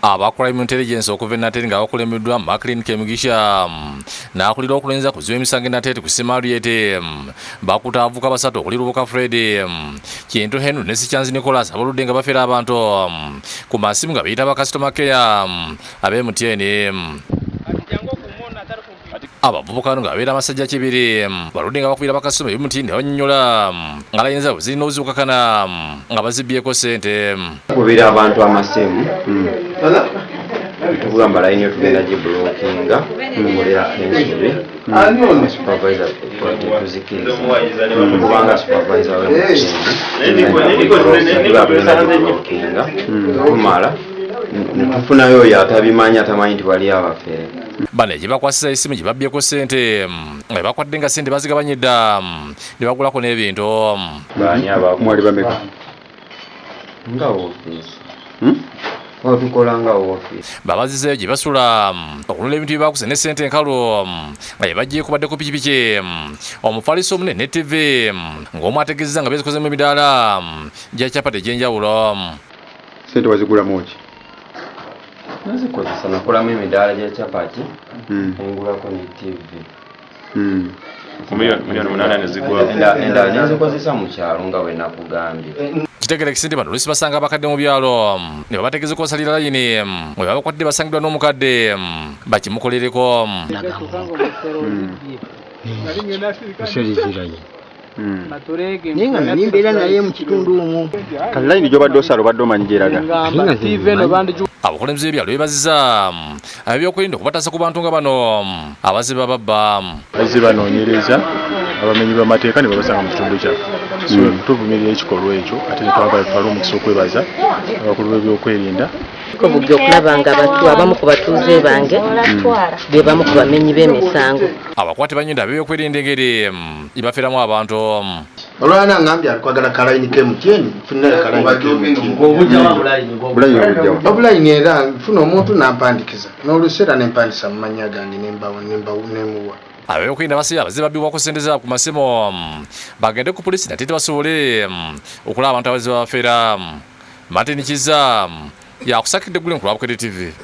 Abakola mu intelligence okuva Natete nga bakulembeddwa Maclean Kemugisha n'akulira okulenza kuziba emisango Natete ku Semaliete bakutaavuka basatu okulirubuka Fred Kintu Henry ne Sikyanzi Nicholas abaludde nga bafera abantu ku masimu nga biyita bakasitoma care ab'MTN. Abavubuka nga babeera amasajja kibiri baludde nga bakubira bakasitoma MTN ne banyonnyola nga layinza zirina ozibukakana nga bazibbyeko ssente. Kubira abantu amasimu tugamba layini tugenda gibulookinga tukolera ensobi supervisor tuzikiriza kubanga supervisor w'emutindo tumala netufunayo oyo atabimanyi atamanyi nti wali abafere. Bano egibakwasisa esimu gye babbyeko ssente nga bakwadde nga ssente bazigabanyidda ne bagulako n'ebintu. Mwali bameka nga ofiisi tukola nga ofiisi babazizeeyo gye basula okunula ebintu byebakusa ne ssente enkalu nga gye baggyeeko badde ku pikipiki omufaliso omunene ne TV ng'omu ategeezezza nga beezikozemu emidaala gya capati egy'enjawulo. Ssente wazigulamu ki? nazikozesa nakolamu emidaala gya capati engulako ne TV. Milioni 8 nezigwa. Endala nezikozesa mu kyalo nga bwe nakugambye. Kitegerekese nti bano oluusi basanga abakadde mu byalo ne babategeeza okubasalira layini bwe babakwadde basangibwa n'omukadde bakimukolereko. Naye nga nali mbeera naye mu kitundu omwo. Kati layini gy'obadde osala obadde omanyi gyeraga? Abakulembeze b'ebyalo beebaziza ab'ebyokwerinda okubataasa ku bantu nga bano abaziba babba. Bazze banoonyereza abamenyi b'amateeka ne babasanga mu kitundu kyaffe. So tuvumirira ekikolwa ekyo ate ne twagala tutwale omukisa okwebaza abakulu b'ebyokwerinda. Bujja okulaba nga abamu ku batuuze bange be bamu ku bamenyi b'emisango. Abakwate banyenda ab'ebyokwerinda engeri ibaferamu abantu. Olwana ngambye alikwagala kalayini k'MTN funira kalayini k'MTN obulayini era funa omuntu nampandikiza n'oluseera nempandisa mu mannya gange nemuwa. Ab'ebyokwerinda basabye abazze babbibwako ssente zaabwe ku masimu bagende ku poliisi Natete basobole okulaba abantu abaziba bafera. Martin Kiza yakusakidde Gulin ku lwa Bukedde TV.